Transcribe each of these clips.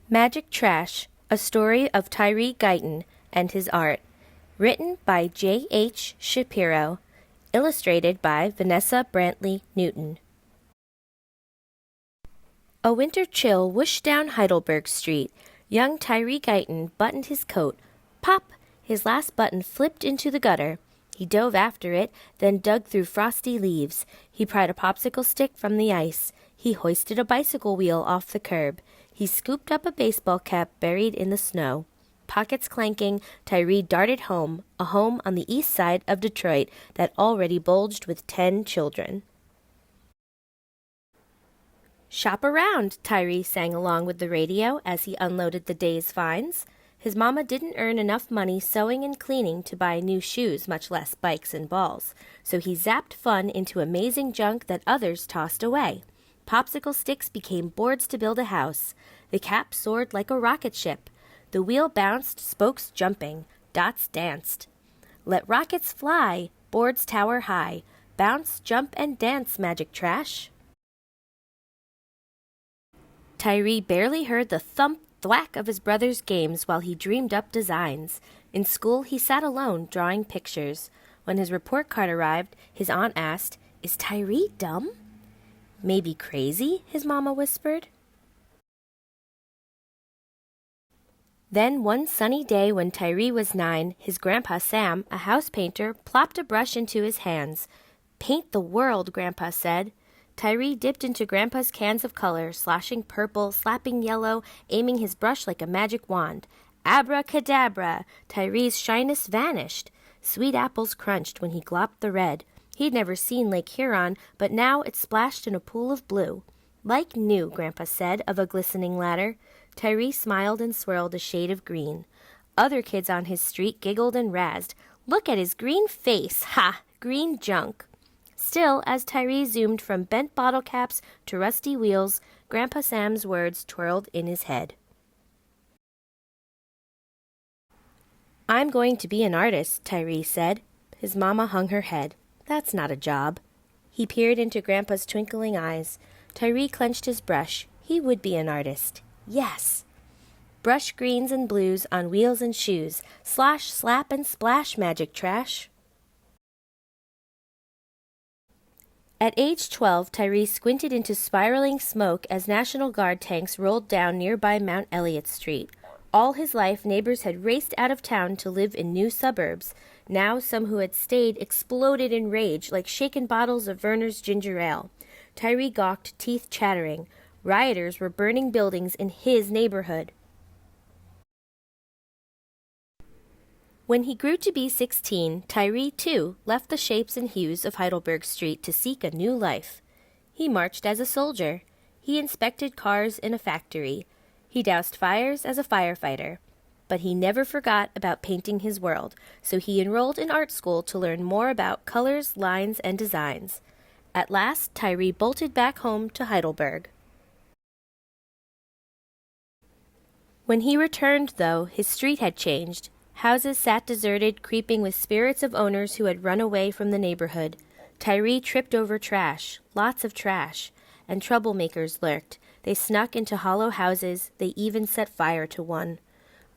Magic Trash, a story of Tyree Guyton and his art. Written by J.H. Shapiro. Illustrated by Vanessa Brantley-Newton. A winter chill whooshed down Heidelberg Street. Young Tyree Guyton buttoned his coat. Pop! His last button flipped into the gutter. He dove after it, then dug through frosty leaves. He pried a popsicle stick from the ice. He hoisted a bicycle wheel off the curb. He scooped up a baseball cap buried in the snow. Pockets clanking, Tyree darted home, a home on the east side of Detroit that already bulged with 10 children. Shop around, Tyree sang along with the radio as he unloaded the day's finds. His mama didn't earn enough money sewing and cleaning to buy new shoes, much less bikes and balls, so he zapped fun into amazing junk that others tossed away. Popsicle sticks became boards to build a house. The cap soared like a rocket ship. The wheel bounced, spokes jumping, dots danced. Let rockets fly, boards tower high. Bounce, jump, and dance, magic trash. Tyree barely heard the thump, thwack of his brother's games while he dreamed up designs. In school, he sat alone, drawing pictures. When his report card arrived, his aunt asked, "Is Tyree dumb?" "Maybe crazy," his mama whispered. Then one sunny day when Tyree was 9, his grandpa Sam, a house painter, plopped a brush into his hands. "Paint the world," Grandpa said. Tyree dipped into Grandpa's cans of color, sloshing purple, slapping yellow, aiming his brush like a magic wand. Abracadabra! Tyree's shyness vanished. Sweet apples crunched when he glopped the red. He'd never seen Lake Huron, but now it splashed in a pool of blue. "Like new," Grandpa said, of a glistening ladder. Tyree smiled and swirled a shade of green. Other kids on his street giggled and razzed. "Look at his green face! Ha! Green junk!" Still, as Tyree zoomed from bent bottle caps to rusty wheels, Grandpa Sam's words twirled in his head. "I'm going to be an artist," Tyree said. His mama hung her head. "That's not a job." He peered into Grandpa's twinkling eyes. Tyree clenched his brush. He would be an artist. Yes! Brush greens and blues on wheels and shoes. Slosh, slap, and splash, magic trash. At age 12, Tyree squinted into spiraling smoke as National Guard tanks rolled down nearby Mount Elliott Street. All his life, neighbors had raced out of town to live in new suburbs. Now some who had stayed exploded in rage like shaken bottles of Verner's ginger ale. Tyree gawked, teeth chattering. Rioters were burning buildings in his neighborhood. When he grew to be 16, Tyree, too, left the shapes and hues of Heidelberg Street to seek a new life. He marched as a soldier. He inspected cars in a factory. He doused fires as a firefighter. But he never forgot about painting his world, so he enrolled in art school to learn more about colors, lines, and designs. At last, Tyree bolted back home to Heidelberg. When he returned, though, his street had changed. Houses sat deserted, creeping with spirits of owners who had run away from the neighborhood. Tyree tripped over trash, lots of trash, and troublemakers lurked. They snuck into hollow houses, they even set fire to one.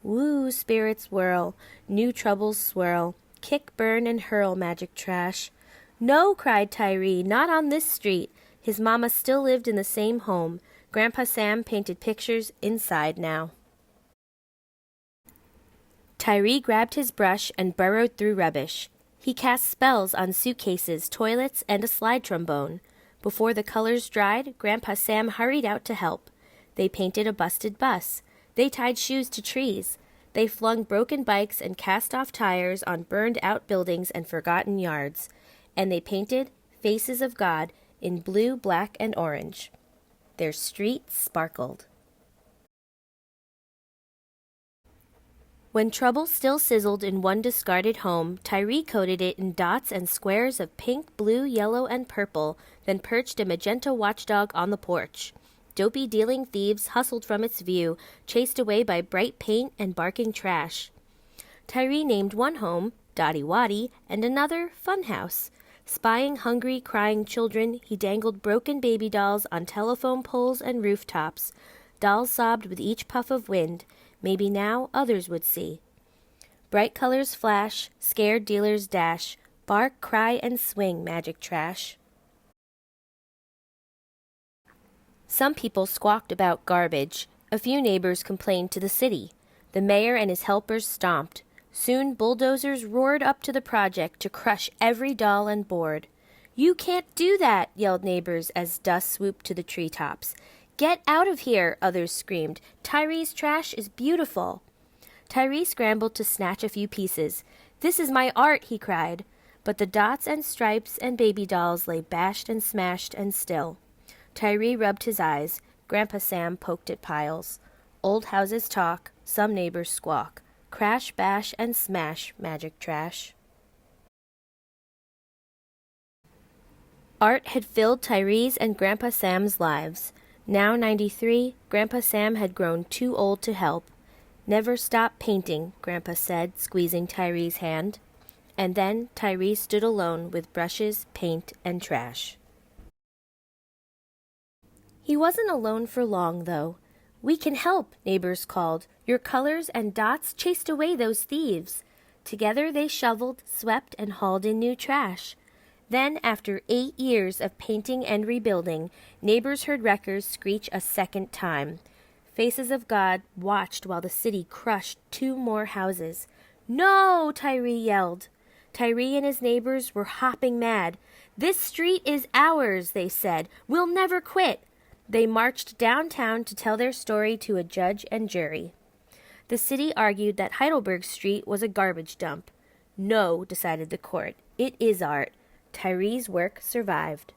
Woo, spirits whirl, new troubles swirl, kick, burn, and hurl, magic trash. "No," cried Tyree, "not on this street." His mama still lived in the same home. Grandpa Sam painted pictures inside now. Tyree grabbed his brush and burrowed through rubbish. He cast spells on suitcases, toilets, and a slide trombone. Before the colors dried, Grandpa Sam hurried out to help. They painted a busted bus. They tied shoes to trees. They flung broken bikes and cast-off tires on burned-out buildings and forgotten yards. And they painted faces of God in blue, black, and orange. Their street sparkled. When trouble still sizzled in one discarded home, Tyree coated it in dots and squares of pink, blue, yellow, and purple, then perched a magenta watchdog on the porch. Dopey dealing thieves hustled from its view, chased away by bright paint and barking trash. Tyree named one home Dotty Waddy and another Funhouse. Spying hungry, crying children, he dangled broken baby dolls on telephone poles and rooftops. Dolls sobbed with each puff of wind. Maybe now others would see. Bright colors flash, scared dealers dash. Bark, cry, and swing, magic trash. Some people squawked about garbage. A few neighbors complained to the city. The mayor and his helpers stomped. Soon bulldozers roared up to the project to crush every doll and board. "You can't do that," yelled neighbors as dust swooped to the treetops. "Get out of here," others screamed. "Tyree's trash is beautiful." Tyree scrambled to snatch a few pieces. "This is my art," he cried. But the dots and stripes and baby dolls lay bashed and smashed and still. Tyree rubbed his eyes. Grandpa Sam poked at piles. Old houses talk, some neighbors squawk. Crash, bash, and smash, magic trash. Art had filled Tyree's and Grandpa Sam's lives. Now 93, Grandpa Sam had grown too old to help. "Never stop painting," Grandpa said, squeezing Tyree's hand. And then Tyree stood alone with brushes, paint, and trash. He wasn't alone for long, though. "We can help," neighbors called. "Your colors and dots chased away those thieves." Together they shoveled, swept, and hauled in new trash. Then, after 8 years of painting and rebuilding, neighbors heard wreckers screech a second time. Faces of God watched while the city crushed 2 more houses. "No!" Tyree yelled. Tyree and his neighbors were hopping mad. "This street is ours," they said. "We'll never quit." They marched downtown to tell their story to a judge and jury. The city argued that Heidelberg Street was a garbage dump. "No," decided the court. "It is art." Tyree's work survived.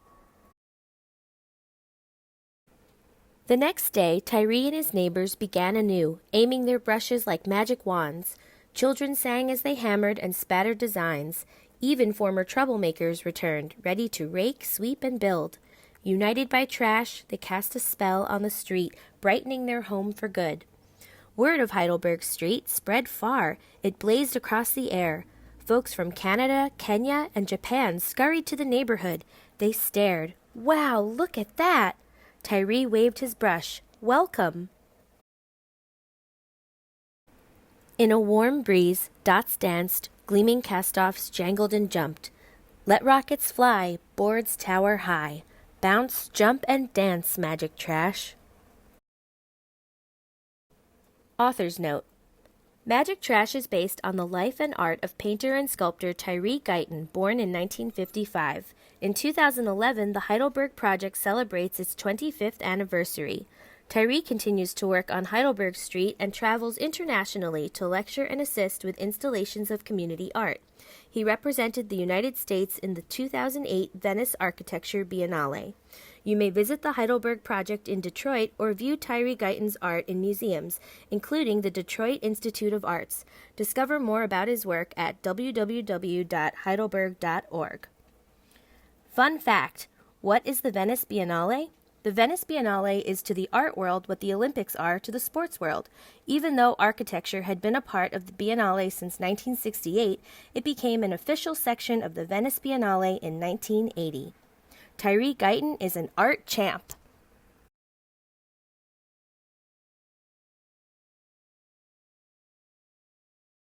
The next day, Tyree and his neighbors began anew, aiming their brushes like magic wands. Children sang as they hammered and spattered designs. Even former troublemakers returned, ready to rake, sweep, and build. United by trash, they cast a spell on the street, brightening their home for good. Word of Heidelberg Street spread far. It blazed across the air. Folks from Canada, Kenya, and Japan scurried to the neighborhood. They stared. "Wow, look at that!" Tyree waved his brush. "Welcome!" In a warm breeze, dots danced, gleaming cast-offs jangled and jumped. Let rockets fly, boards tower high. Bounce, jump, and dance, magic trash. Author's note. Magic Trash is based on the life and art of painter and sculptor Tyree Guyton, born in 1955. In 2011, the Heidelberg Project celebrates its 25th anniversary. Tyree continues to work on Heidelberg Street and travels internationally to lecture and assist with installations of community art. He represented the United States in the 2008 Venice Architecture Biennale. You may visit the Heidelberg Project in Detroit or view Tyree Guyton's art in museums, including the Detroit Institute of Arts. Discover more about his work at www.heidelberg.org. Fun fact: what is the Venice Biennale? The Venice Biennale is to the art world what the Olympics are to the sports world. Even though architecture had been a part of the Biennale since 1968, it became an official section of the Venice Biennale in 1980. Tyree Guyton is an art champ.